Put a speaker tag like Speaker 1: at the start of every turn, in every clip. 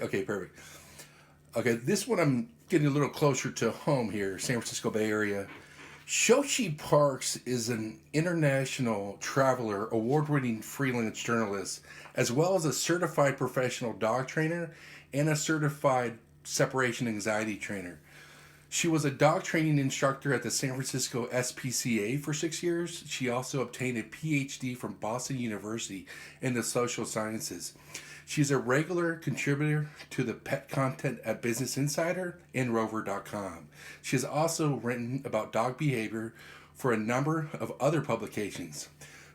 Speaker 1: Okay, perfect. Okay, this one I'm getting a little closer to home here, San Francisco Bay Area. Shoshi Parks is an international traveler, award winning freelance journalist, as well as a certified professional dog trainer and a certified separation anxiety trainer. She was a dog training instructor at the San Francisco SPCA for 6 years. She also obtained a PhD from Boston University in the social sciences. She's a regular contributor to the pet content at Business Insider and Rover.com. She has also written about dog behavior for a number of other publications.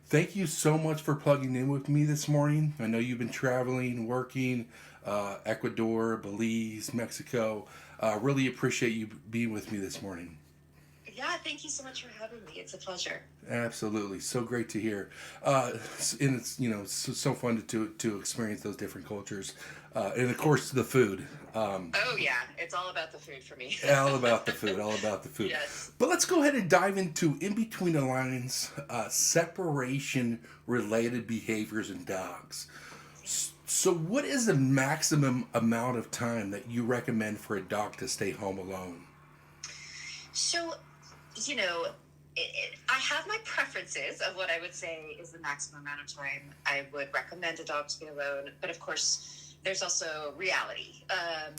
Speaker 1: Thank you so much for plugging in with me this morning. I know you've been traveling, working, Ecuador, Belize, Mexico. Really appreciate you being with me this morning.
Speaker 2: Yeah, thank you so much for having me. It's a pleasure.
Speaker 1: Absolutely, so great to hear, and it's so fun to experience those different cultures, and of course the food.
Speaker 2: Oh, yeah, it's all about the food for me.
Speaker 1: All about the food, all about the food.
Speaker 2: Yes.
Speaker 1: But let's go ahead and dive into in between the lines, separation related behaviors in dogs. So, what is the maximum amount of time that you recommend for a dog to stay home alone?
Speaker 2: So, you know, I have my preferences of what I would say is the maximum amount of time I would recommend a dog to be alone. But of course, there's also reality.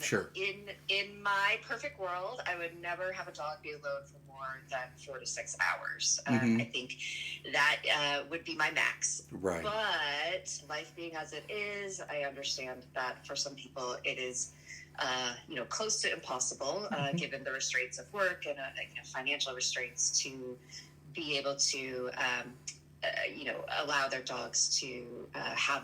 Speaker 1: Sure.
Speaker 2: In my perfect world, I would never have a dog be alone for more than 4 to 6 hours. I think that would be my max.
Speaker 1: Right.
Speaker 2: But life being as it is, I understand that for some people it is close to impossible, given the restraints of work and financial restraints to be able to, allow their dogs to have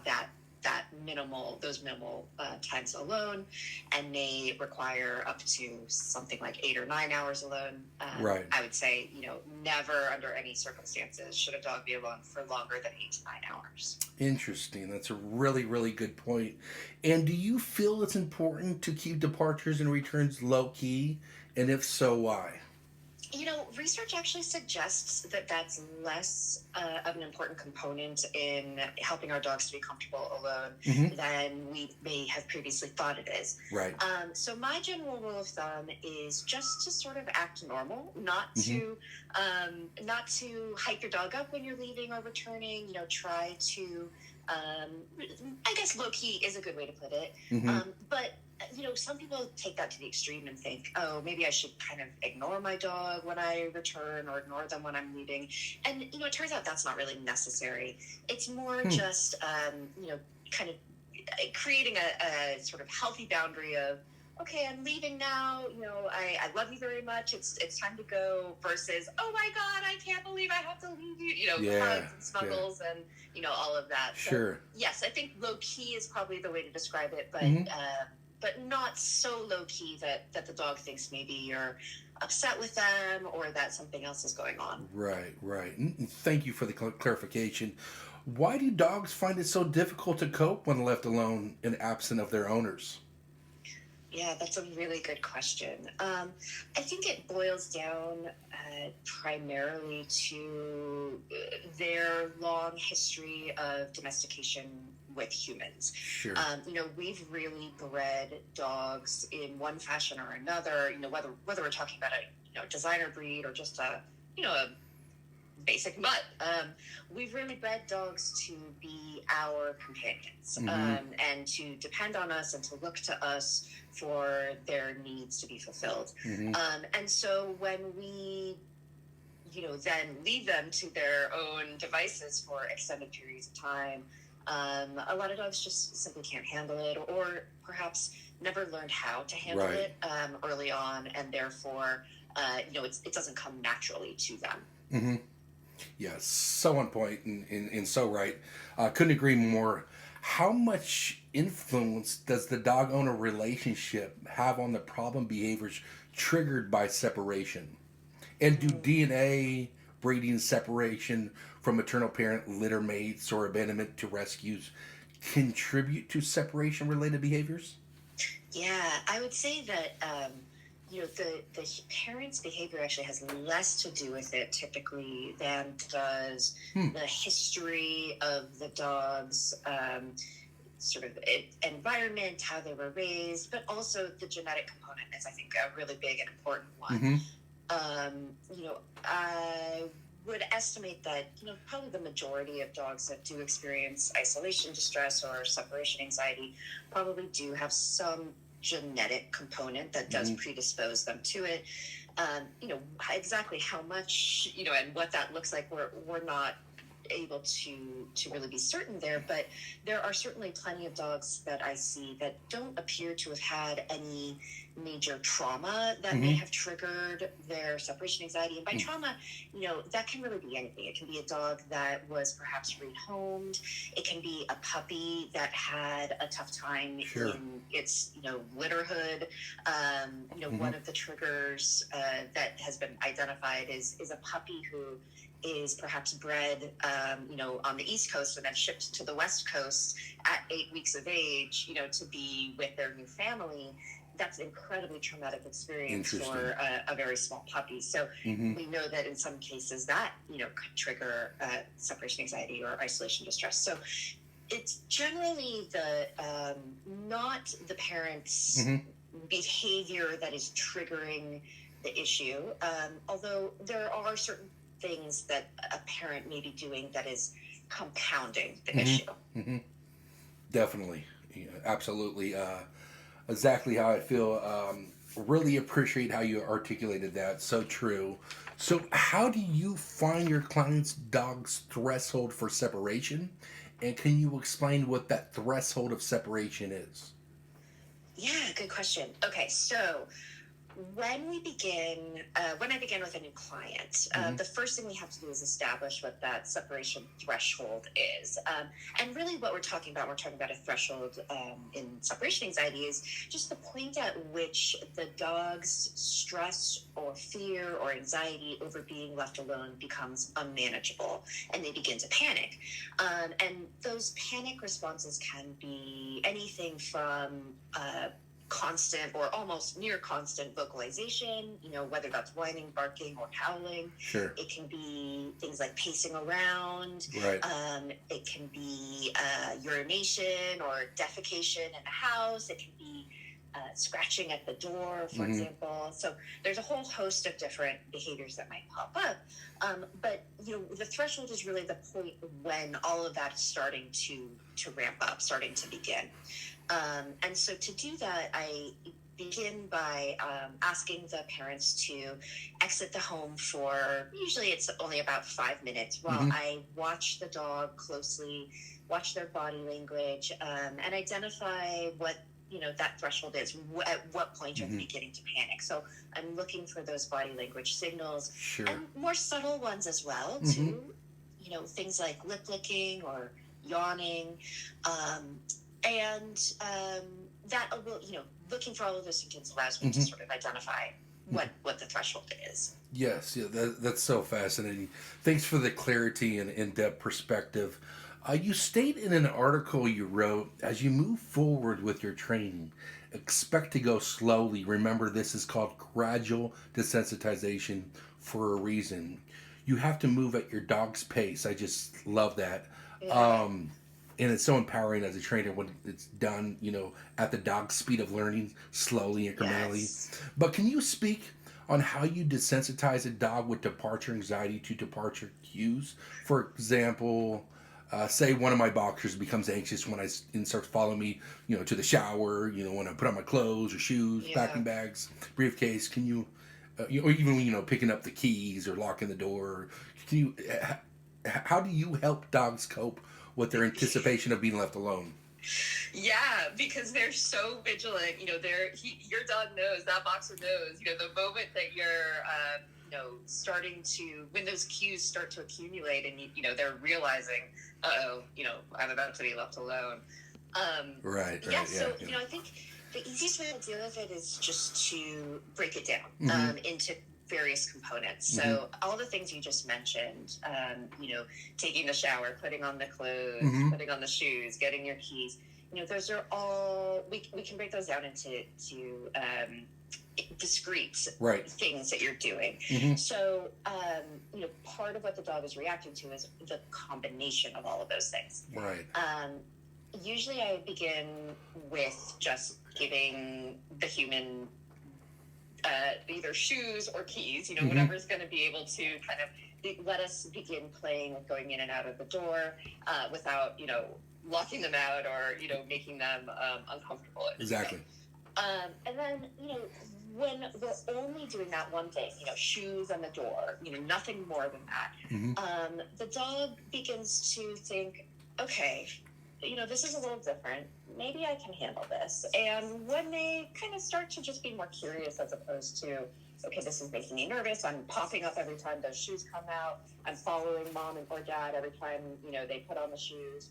Speaker 2: those minimal times alone, and may require up to something like 8 or 9 hours alone.
Speaker 1: Right.
Speaker 2: I would say, never under any circumstances should a dog be alone for longer than 8 to 9 hours.
Speaker 1: Interesting. That's a really, really good point. And do you feel it's important to keep departures and returns low key? And if so, why?
Speaker 2: Research actually suggests that that's less of an important component in helping our dogs to be comfortable alone than we may have previously thought it is.
Speaker 1: Right.
Speaker 2: So my general rule of thumb is just to sort of act normal, not to hype your dog up when you're leaving or returning. Try to, I guess low key is a good way to put it. But some people take that to the extreme and think, oh, maybe I should kind of ignore my dog when I return or ignore them when I'm leaving. And, it turns out that's not really necessary. It's more just, kind of creating a sort of healthy boundary of, okay, I'm leaving now. I love you very much. It's time to go versus, oh my God, I can't believe I have to leave you, hugs and snuggles and, all of that.
Speaker 1: Sure.
Speaker 2: So, yes, I think low key is probably the way to describe it, but not so low key that the dog thinks maybe you're upset with them or that something else is going on.
Speaker 1: Right. Thank you for the clarification. Why do dogs find it so difficult to cope when left alone and absent of their owners?
Speaker 2: Yeah, that's a really good question. I think it boils down primarily to their long history of domestication with humans.
Speaker 1: Sure.
Speaker 2: We've really bred dogs in one fashion or another. Whether we're talking about a designer breed or just a basic mutt. We've really bred dogs to be our companions and to depend on us and to look to us for their needs to be fulfilled. And so when we, then leave them to their own devices for extended periods of time, a lot of dogs just simply can't handle it, or perhaps never learned how to handle it early on, and therefore, it doesn't come naturally to them.
Speaker 1: Yes, so on point and so right. Couldn't agree more. How much influence does the dog owner relationship have on the problem behaviors triggered by separation? And do DNA, breeding, separation from maternal parent, litter mates, or abandonment to rescues contribute to separation related behaviors?
Speaker 2: Yeah, I would say that the parent's behavior actually has less to do with it typically than does the history of the dog's sort of environment, how they were raised, but also the genetic component is, I think, a really big and important one. I would estimate that, probably the majority of dogs that do experience isolation distress or separation anxiety probably do have some genetic component that does predispose them to it. Exactly how much, and what that looks like, we're not able to really be certain there, but there are certainly plenty of dogs that I see that don't appear to have had any major trauma that may have triggered their separation anxiety. And by trauma, that can really be anything. It can be a dog that was perhaps rehomed. It can be a puppy that had a tough time in its, litterhood. One of the triggers that has been identified is a puppy who is perhaps bred, on the East Coast and then shipped to the West Coast at 8 weeks of age, to be with their new family. That's an incredibly traumatic experience for a very small puppy. So we know that in some cases that, could trigger separation anxiety or isolation distress. So it's generally not the parent's behavior that is triggering the issue, although there are certain things that a parent may be doing that is compounding the issue.
Speaker 1: Definitely. Yeah, absolutely. Exactly how I feel. Really appreciate how you articulated that. So true. So how do you find your client's dog's threshold for separation? And can you explain what that threshold of separation is?
Speaker 2: Yeah, good question. Okay, so when I begin with a new client, the first thing we have to do is establish what that separation threshold is. And really what we're talking about a threshold in separation anxiety is just the point at which the dog's stress or fear or anxiety over being left alone becomes unmanageable and they begin to panic. And those panic responses can be anything from constant or almost near constant vocalization, whether that's whining, barking, or howling.
Speaker 1: Sure.
Speaker 2: It can be things like pacing around.
Speaker 1: Right.
Speaker 2: It can be urination or defecation in the house. It can be scratching at the door, for example. So there's a whole host of different behaviors that might pop up. But, the threshold is really the point when all of that is starting to ramp up, starting to begin. And so to do that, I begin by asking the parents to exit the home for, usually it's only about 5 minutes, while I watch the dog closely, watch their body language, and identify what, that threshold is, at what point are they beginning to panic. So I'm looking for those body language signals, and more subtle ones as well, too, things like lip licking or yawning, and that will, looking for all of those symptoms allows me to sort of identify what the threshold is.
Speaker 1: Yes, yeah, that's so fascinating. Thanks for the clarity and in-depth perspective. You state in an article you wrote, as you move forward with your training, expect to go slowly. Remember, this is called gradual desensitization for a reason. You have to move at your dog's pace. I just love that. Yeah. And it's so empowering as a trainer when it's done, at the dog's speed of learning, slowly, incrementally. Yes. But can you speak on how you desensitize a dog with departure anxiety to departure cues? For example, say one of my boxers becomes anxious when and starts following me, to the shower, when I put on my clothes or shoes, packing bags, briefcase. Can you, or even when, picking up the keys or locking the door, how do you help dogs cope with their anticipation of being left alone?
Speaker 2: Yeah, because they're so vigilant. Your dog knows, that boxer knows, the moment that you're, starting to, when those cues start to accumulate and, they're realizing, I'm about to be left alone.
Speaker 1: Right.
Speaker 2: Yeah, so, I think the easiest way to deal with it is just to break it down into various components. So all the things you just mentioned, taking the shower, putting on the clothes, putting on the shoes, getting your keys, those are all, we can break those down into discrete things that you're doing. So, part of what the dog is reacting to is the combination of all of those things.
Speaker 1: Right.
Speaker 2: Usually I begin with just giving the human either shoes or keys, whatever's going to be able to kind of let us begin playing with going in and out of the door without, locking them out or, making them uncomfortable.
Speaker 1: Exactly.
Speaker 2: And then, when we're only doing that one thing, shoes on the door, nothing more than that, the dog begins to think, okay, this is a little different. Maybe I can handle this. And when they kind of start to just be more curious as opposed to, okay, this is making me nervous. I'm popping up every time those shoes come out. I'm following mom or dad every time, they put on the shoes.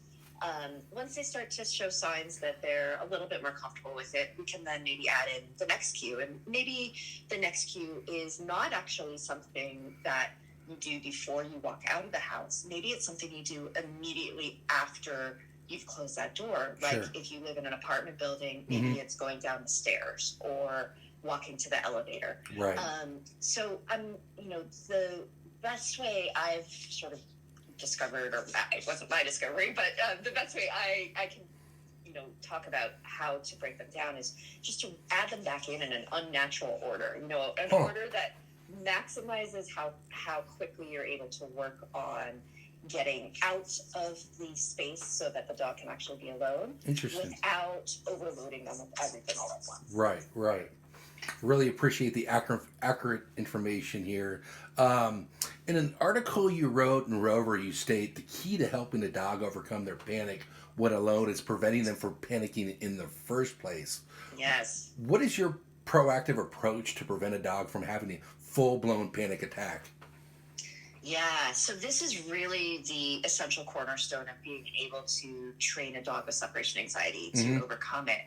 Speaker 2: Once they start to show signs that they're a little bit more comfortable with it, we can then maybe add in the next cue. And maybe the next cue is not actually something that you do before you walk out of the house. Maybe it's something you do immediately after you've closed that door. Like
Speaker 1: Sure.
Speaker 2: if you live in an apartment building, maybe it's going down the stairs or walking to the elevator.
Speaker 1: Right.
Speaker 2: So the best way I've sort of discovered, or it wasn't my discovery, but the best way I can talk about how to break them down is just to add them back in an unnatural order, an order that maximizes how quickly you're able to work on getting out of the space so that the dog can actually be alone.
Speaker 1: Interesting.
Speaker 2: Without overloading them with everything all at once.
Speaker 1: Right. Really appreciate the accurate information here. In an article you wrote in Rover, you state the key to helping the dog overcome their panic when alone is preventing them from panicking in the first place.
Speaker 2: Yes.
Speaker 1: What is your proactive approach to prevent a dog from having a full-blown panic attack?
Speaker 2: Yeah, so this is really the essential cornerstone of being able to train a dog with separation anxiety to overcome it.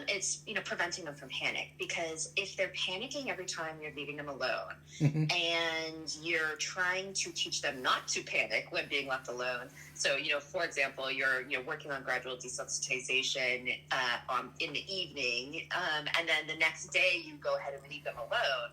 Speaker 2: It's, preventing them from panic, because if they're panicking every time you're leaving them alone and you're trying to teach them not to panic when being left alone. So, for example, you're working on gradual desensitization in the evening, and then the next day you go ahead and leave them alone.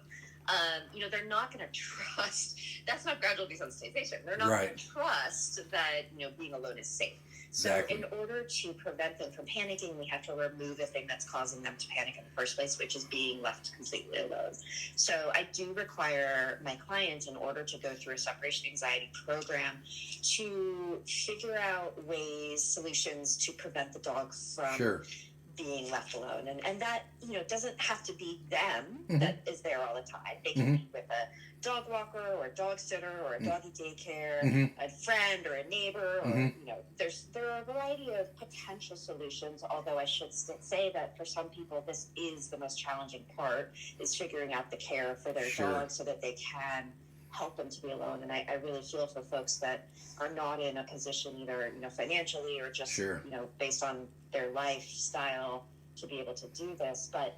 Speaker 2: They're not going to trust. That's not gradual desensitization. They're not going to trust that, being alone is safe.
Speaker 1: Exactly.
Speaker 2: So in order to prevent them from panicking, we have to remove the thing that's causing them to panic in the first place, which is being left completely alone. So I do require my clients, in order to go through a separation anxiety program, to figure out solutions to prevent the dog from being left alone. And that, doesn't have to be them that is there all the time. They can be with a dog walker or a dog sitter or a doggy daycare, a friend or a neighbor, or, there are a variety of potential solutions, although I should say that for some people, this is the most challenging part, is figuring out the care for their dog so that they can help them to be alone. And I really feel for folks that are not in a position, either financially or just based on their lifestyle, to be able to do this. But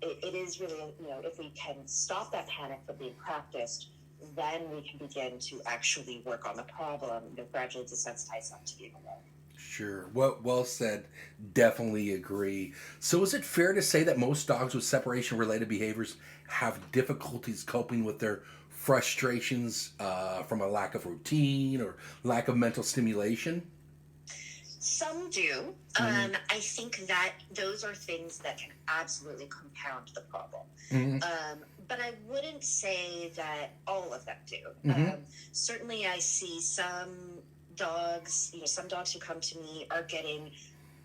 Speaker 2: it is really, if we can stop that panic from being practiced, then we can begin to actually work on the problem, gradually desensitize them to being alone.
Speaker 1: Sure. Well said. Definitely agree. So is it fair to say that most dogs with separation-related behaviors have difficulties coping with their frustrations from a lack of routine or lack of mental stimulation?
Speaker 2: Some do. I think that those are things that can absolutely compound the problem. But I wouldn't say that all of them do. Certainly I see some dogs, some dogs who come to me are getting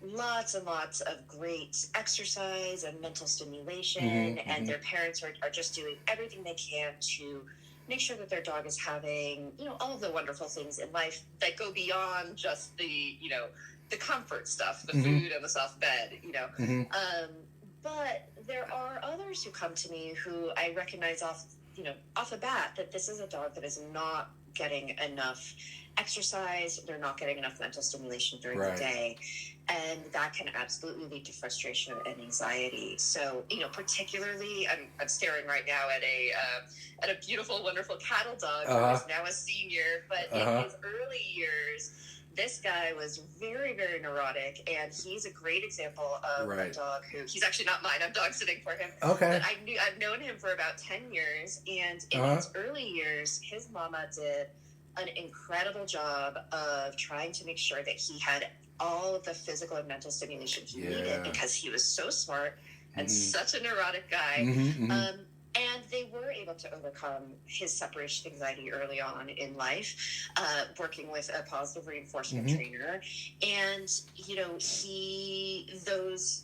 Speaker 2: lots and lots of great exercise and mental stimulation, and their parents are just doing everything they can to make sure that their dog is having, all of the wonderful things in life that go beyond just the comfort stuff, the food and the soft bed, but there are others who come to me who I recognize off the bat that this is a dog that is not getting enough exercise. They're not getting enough mental stimulation during the day. And that can absolutely lead to frustration and anxiety. So, particularly, I'm staring right now at a beautiful, wonderful cattle dog who is now a senior. But in his early years, this guy was very, very neurotic, and he's a great example of a dog who, he's actually not mine, I'm dog sitting for him.
Speaker 1: Okay.
Speaker 2: But I've known him for about 10 years, and in his early years, his mama did an incredible job of trying to make sure that he had all of the physical and mental stimulation he needed because he was so smart and such a neurotic guy. And they were able to overcome his separation anxiety early on in life, working with a positive reinforcement trainer. And, you know, those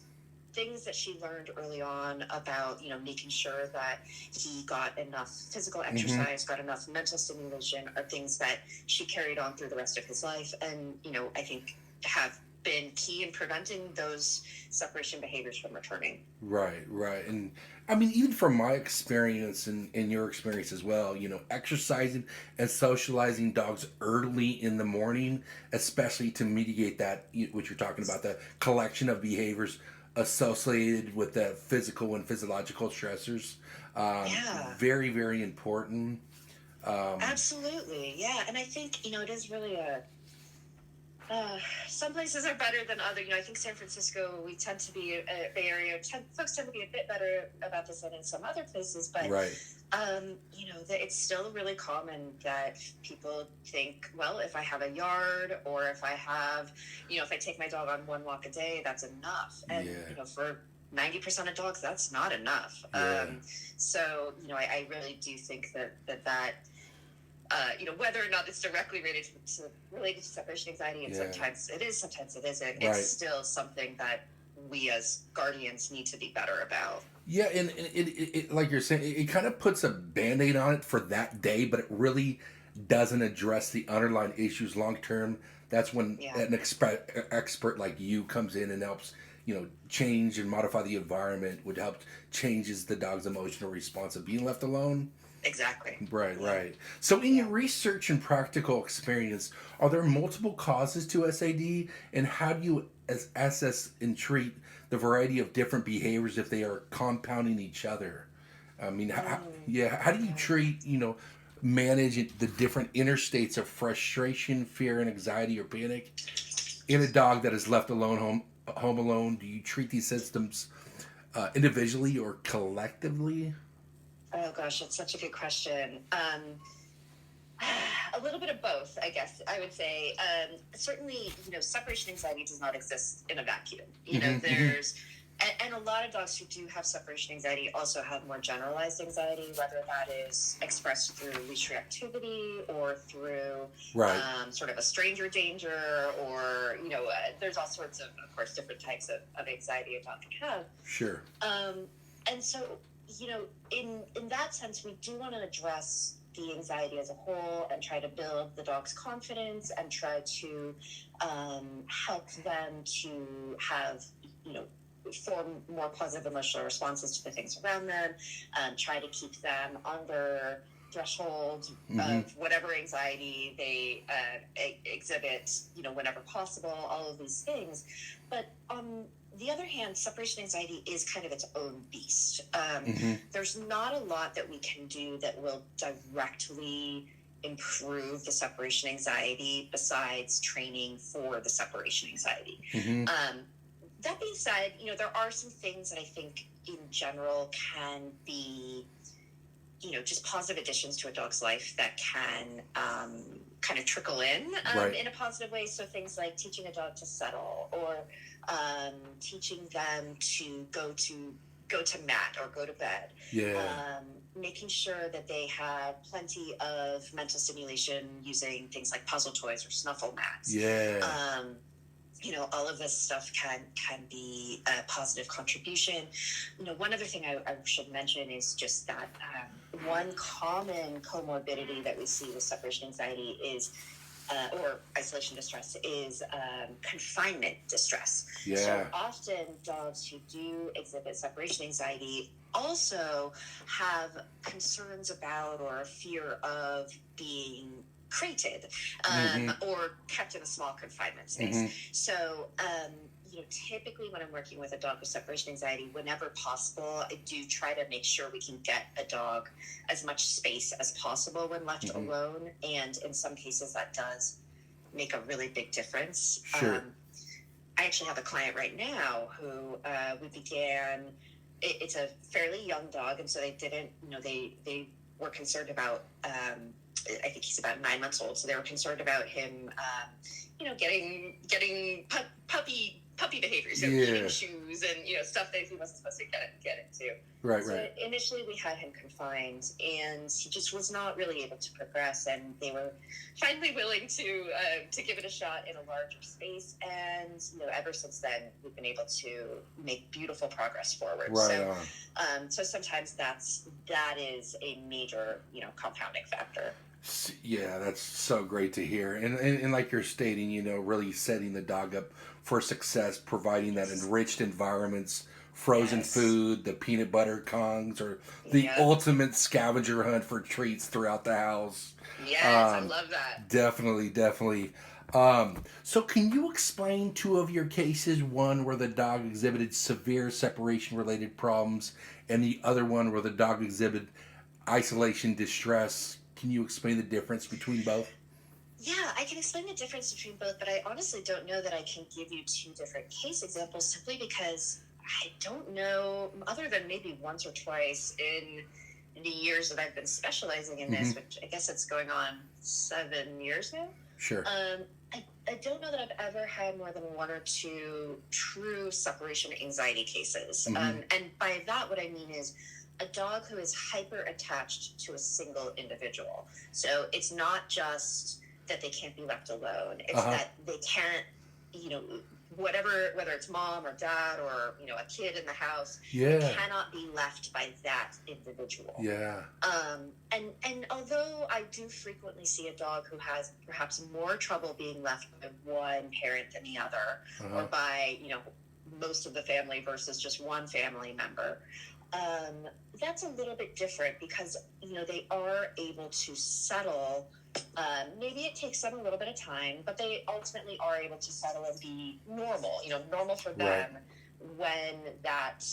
Speaker 2: things that she learned early on about, you know, making sure that he got enough physical exercise, got enough mental stimulation, are things that she carried on through the rest of his life. And, you know, I think have been key in preventing those separation behaviors from returning.
Speaker 1: Right. And I mean, even from my experience and your experience as well, you know, exercising and socializing dogs early in the morning, especially to mitigate that, what you're talking about, the collection of behaviors associated with the physical and physiological stressors. Very, very important.
Speaker 2: Absolutely. Yeah. And I think, you know, it is really some places are better than others. You know, I think San Francisco, we tend to be a Bay Area. Folks tend to be a bit better about this than in some other places. But, you know, it's still really common that people think, well, if I have a yard or if I have, you know, if I take my dog on one walk a day, that's enough. And, you know, for 90% of dogs, that's not enough. So, you know, I really do think that you know, whether or not it's directly related to separation anxiety, and sometimes it is, sometimes it isn't. It's still something that we as guardians need to be better about.
Speaker 1: Yeah, and it like you're saying, it kind of puts a Band-Aid on it for that day, but it really doesn't address the underlying issues long term. That's when an expert like you comes in and helps, you know, change and modify the environment, would help changes the dog's emotional response of being left alone.
Speaker 2: Exactly.
Speaker 1: Right. So in your research and practical experience, are there multiple causes to SAD? And how do you assess and treat the variety of different behaviors if they are compounding each other? I mean, how do you treat, you know, manage the different interstates of frustration, fear, and anxiety or panic in a dog that is left alone, home alone? Do you treat these systems individually or collectively?
Speaker 2: Oh gosh, that's such a good question. A little bit of both, I guess I would say. Certainly, you know, separation anxiety does not exist in a vacuum. You know, there's, and a lot of dogs who do have separation anxiety also have more generalized anxiety, whether that is expressed through leash reactivity or through sort of a stranger danger, or, you know, there's all sorts of course, different types of anxiety a dog can have.
Speaker 1: Sure.
Speaker 2: And so, you know, in that sense, we do want to address the anxiety as a whole and try to build the dog's confidence and try to help them to have, you know, form more positive emotional responses to the things around them, try to keep them on threshold of whatever anxiety they exhibit, you know, whenever possible, all of these things. But on the other hand, separation anxiety is kind of its own beast. There's not a lot that we can do that will directly improve the separation anxiety besides training for the separation anxiety. That being said, you know, there are some things that I think in general can be, you know, just positive additions to a dog's life that can kind of trickle in a positive way. So things like teaching a dog to settle, or teaching them to go to mat or go to bed. Making sure that they have plenty of mental stimulation using things like puzzle toys or snuffle mats. You know, all of this stuff can be a positive contribution. You know, one other thing I should mention is just that one common comorbidity that we see with separation anxiety is, or isolation distress, is confinement distress. So often dogs who do exhibit separation anxiety also have concerns about or a fear of being crated or kept in a small confinement space. So, you know, typically when I'm working with a dog with separation anxiety, whenever possible, I do try to make sure we can get a dog as much space as possible when left alone. And in some cases that does make a really big difference. I actually have a client right now who we began, it's a fairly young dog. And so they didn't, you know, they were concerned about I think he's about 9 months old, so they were concerned about him, getting puppy behavior, so eating shoes and stuff that he wasn't supposed to get into.
Speaker 1: Right,
Speaker 2: so
Speaker 1: right.
Speaker 2: Initially, we had him confined, and he just was not really able to progress. And they were finally willing to give it a shot in a larger space. And ever since then, we've been able to make beautiful progress forward.
Speaker 1: Right
Speaker 2: on. So sometimes that is a major compounding factor.
Speaker 1: Yeah, that's so great to hear. And like you're stating, really setting the dog up for success, providing that enriched environments, frozen food, the peanut butter Kongs, or the ultimate scavenger hunt for treats throughout the house.
Speaker 2: Yes, I love that.
Speaker 1: Definitely. So can you explain two of your cases, one where the dog exhibited severe separation-related problems, and the other one where the dog exhibited isolation distress? Can you explain the difference between both?
Speaker 2: Yeah, I can explain the difference between both, but I honestly don't know that I can give you two different case examples simply because I don't know, other than maybe once or twice in the years that I've been specializing in this, which I guess it's going on 7 years now.
Speaker 1: Sure.
Speaker 2: I don't know that I've ever had more than one or two true separation anxiety cases. And by that, what I mean is a dog who is hyper attached to a single individual. So it's not just that they can't be left alone. It's that they can't, whether it's mom or dad or, a kid in the house, they cannot be left by that individual.
Speaker 1: Yeah.
Speaker 2: And although I do frequently see a dog who has perhaps more trouble being left by one parent than the other, or by, most of the family versus just one family member, that's a little bit different because, they are able to settle. Maybe it takes them a little bit of time, but they ultimately are able to settle and be normal, normal for them when that,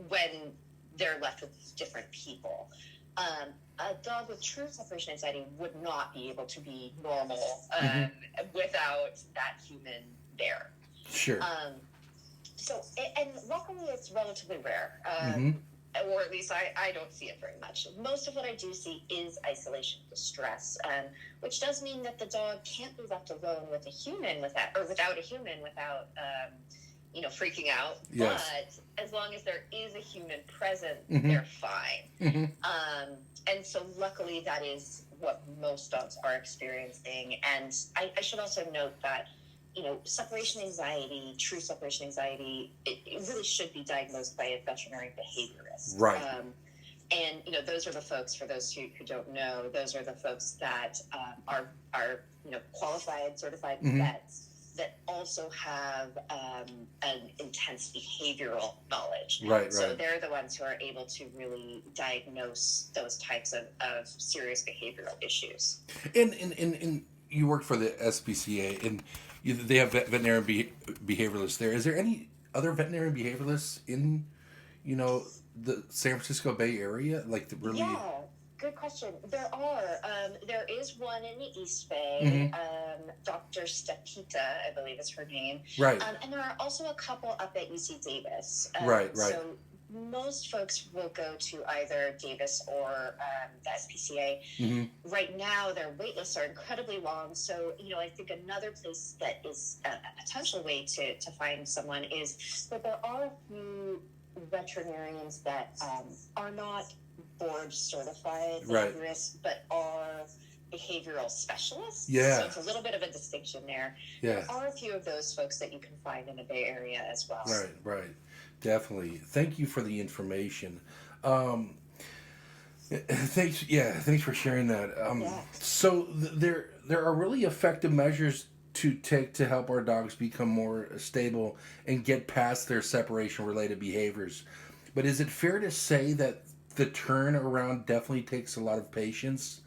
Speaker 2: when they're left with different people. A dog with true separation anxiety would not be able to be normal without that human there.
Speaker 1: Sure.
Speaker 2: And luckily it's relatively rare. Or at least I don't see it very much. Most of what I do see is isolation distress, which does mean that the dog can't be left alone with a human without a human without, freaking out.
Speaker 1: Yes.
Speaker 2: But as long as there is a human present, they're fine. And so luckily that is what most dogs are experiencing. And I should also note that separation anxiety, true separation anxiety, it really should be diagnosed by a veterinary behaviorist.
Speaker 1: Right.
Speaker 2: And, those are the folks, for those who don't know, those are the folks that are qualified, certified vets that also have an intense behavioral knowledge.
Speaker 1: Right.
Speaker 2: So they're the ones who are able to really diagnose those types of serious behavioral issues.
Speaker 1: And you work for the SPCA, and they have veterinarian behavioralists there. Is there any other veterinarian behavioralists in, the San Francisco Bay Area?
Speaker 2: Yeah, good question. There are. There is one in the East Bay, Dr. Stepita, I believe is her name.
Speaker 1: Right.
Speaker 2: And there are also a couple up at UC Davis.
Speaker 1: Right.
Speaker 2: So most folks will go to either Davis or the SPCA. Right now, their wait lists are incredibly long. So, I think another place that is a potential way to find someone is that there are a few veterinarians that are not board certified behaviorists, but are behavioral specialists.
Speaker 1: Yeah.
Speaker 2: So it's a little bit of a distinction there.
Speaker 1: Yeah.
Speaker 2: There are a few of those folks that you can find in the Bay Area as well.
Speaker 1: Right. Definitely. Thank you for the information. Thanks for sharing that. So there are really effective measures to take to help our dogs become more stable and get past their separation-related behaviors. But is it fair to say that the turnaround definitely takes a lot of patience?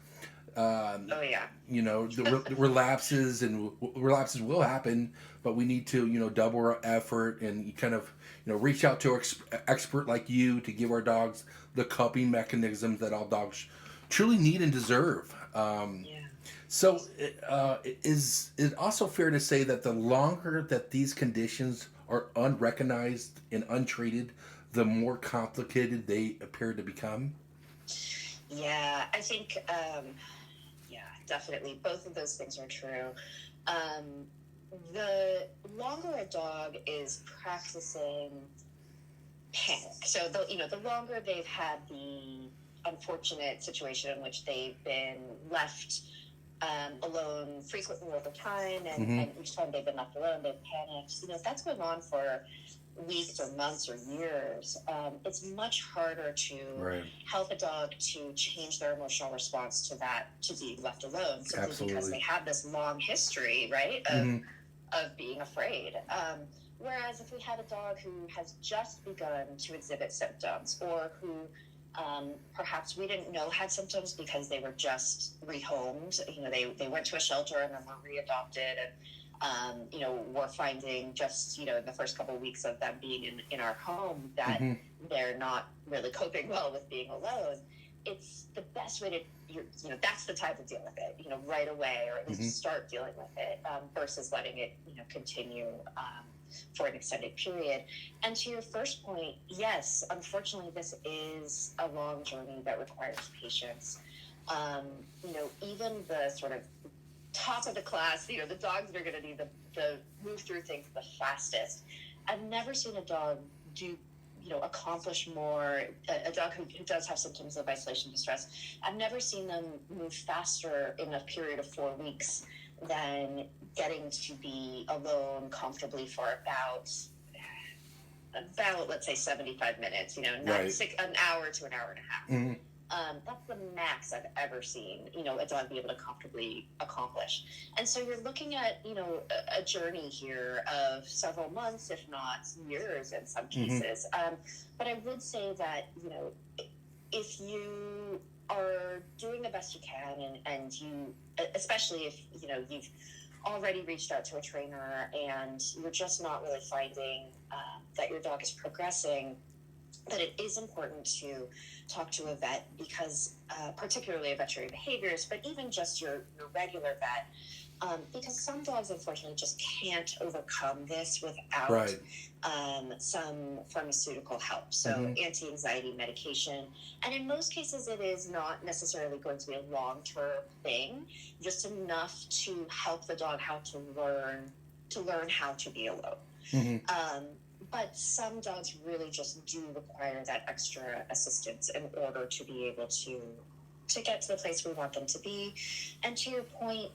Speaker 1: The relapses will happen, but we need to double our effort and kind of reach out to an expert like you to give our dogs the coping mechanisms that all dogs truly need and deserve. So is it also fair to say that the longer that these conditions are unrecognized and untreated, the more complicated they appear to become?
Speaker 2: Yeah, I think, yeah, definitely. Both of those things are true. Um, the longer a dog is practicing panic, so the longer they've had the unfortunate situation in which they've been left alone frequently over time, and each time they've been left alone, they've panicked. If that's going on for weeks or months or years, it's much harder to help a dog to change their emotional response to that, to being left alone, simply because they have this long history, right, of being afraid. Whereas if we had a dog who has just begun to exhibit symptoms, or who perhaps we didn't know had symptoms because they were just rehomed, they went to a shelter and then were readopted, and we're finding just, in the first couple of weeks of them being in our home that they're not really coping well with being alone. It's the best way to, that's the time to deal with it, right away, or at least start dealing with it, versus letting it, continue for an extended period. And to your first point, yes, unfortunately, this is a long journey that requires patience. Even the sort of top of the class, the dogs that are going to need the move through things the fastest. I've never seen a dog do, accomplish more, a dog who does have symptoms of isolation distress. I've never seen them move faster in a period of 4 weeks than getting to be alone comfortably for about let's say 75 minutes, not an hour to an hour and a half. That's the max I've ever seen, a dog be able to comfortably accomplish. And so you're looking at, a journey here of several months, if not years in some cases. But I would say that, if you are doing the best you can, and you, especially if, you've already reached out to a trainer and you're just not really finding that your dog is progressing, that it is important to talk to a vet, because particularly a veterinary behaviorist, but even just your regular vet, because some dogs unfortunately just can't overcome this without some pharmaceutical help. So anti-anxiety medication, and in most cases it is not necessarily going to be a long-term thing, just enough to help the dog how to learn how to be alone. But some dogs really just do require that extra assistance in order to be able to get to the place we want them to be. And to your point,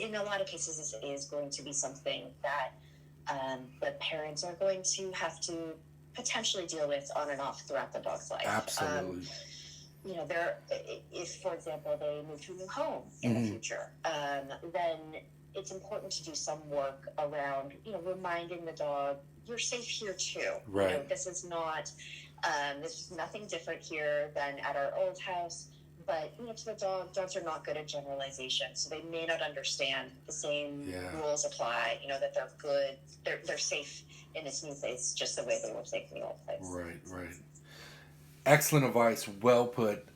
Speaker 2: in a lot of cases, this is going to be something that the parents are going to have to potentially deal with on and off throughout the dog's life.
Speaker 1: Absolutely.
Speaker 2: If, for example, they move to a new home in the future, then it's important to do some work around, reminding the dog, you're safe here too.
Speaker 1: Right.
Speaker 2: This is not, this is nothing different here than at our old house. But, to the dogs are not good at generalization, so they may not understand the same rules apply, that they're good, they're safe in this new place, just the way they were safe in the old place.
Speaker 1: Right. Excellent advice. Well put.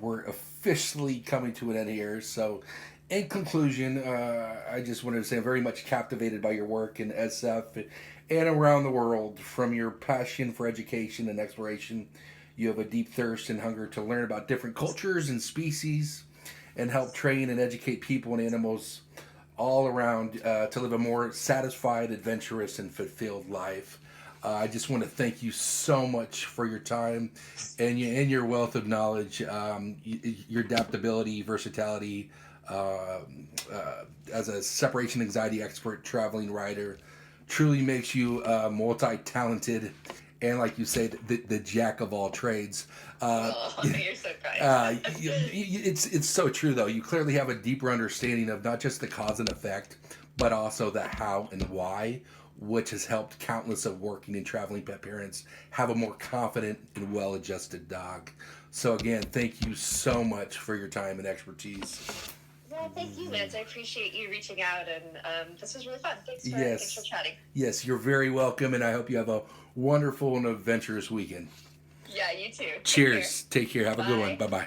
Speaker 1: We're officially coming to an end here. So, in conclusion, I just wanted to say I'm very much captivated by your work in SF and around the world. From your passion for education and exploration, you have a deep thirst and hunger to learn about different cultures and species and help train and educate people and animals all around to live a more satisfied, adventurous, and fulfilled life. I just want to thank you so much for your time and your wealth of knowledge, your adaptability, versatility, as a separation anxiety expert, traveling writer, truly makes you multi-talented, and like you say, the jack of all trades.
Speaker 2: You're so kind.
Speaker 1: It's so true, though. You clearly have a deeper understanding of not just the cause and effect, but also the how and why, which has helped countless of working and traveling pet parents have a more confident and well-adjusted dog. So again, thank you so much for your time and expertise.
Speaker 2: Well, thank you, Lance. I appreciate you reaching out, and this was really fun. Thanks for chatting.
Speaker 1: Yes, you're very welcome, and I hope you have a wonderful and adventurous weekend.
Speaker 2: Yeah, you too.
Speaker 1: Cheers. Take care. Have a good one. Bye-bye.